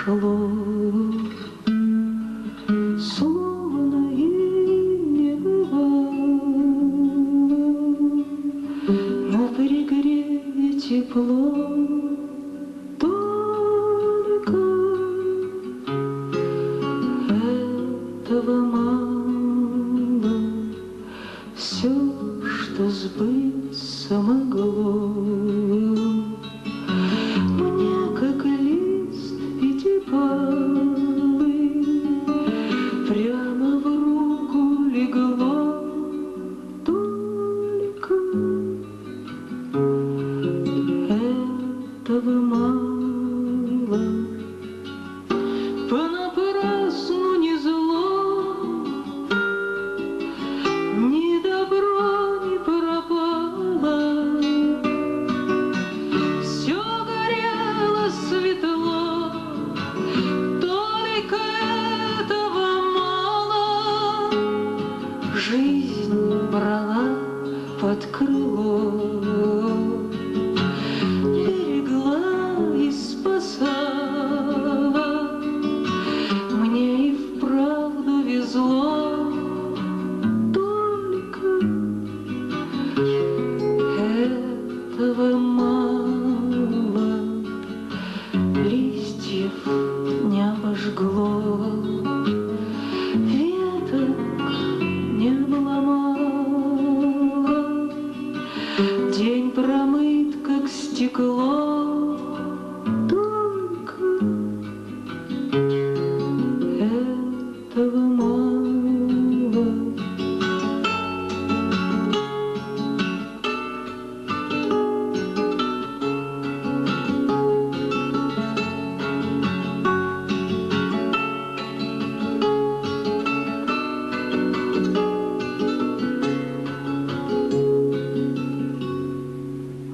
прошло, словно и не бывало. На пригреве тепло только этого мало. Все, что сбыться могло, мне как лист пятипалый прямо в руку легло. Только этого мало. Понапрасну ни зло, ни добро не пропало. Все горело светло, только этого мало. Жизнь брала под крыло, берегла и спасала. Мне и вправду везло, только этого мало. Листьев не обожгло, веток не обломало. День промыт, как стекло, только этого мало.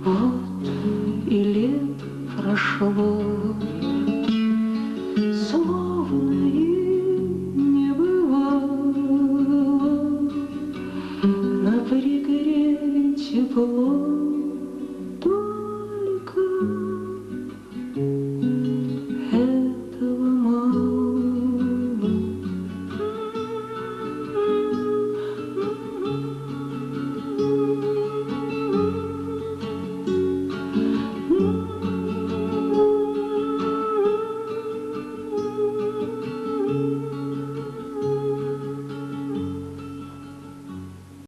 Вот и лето прошло, словно и не бывало. На пригреве тепло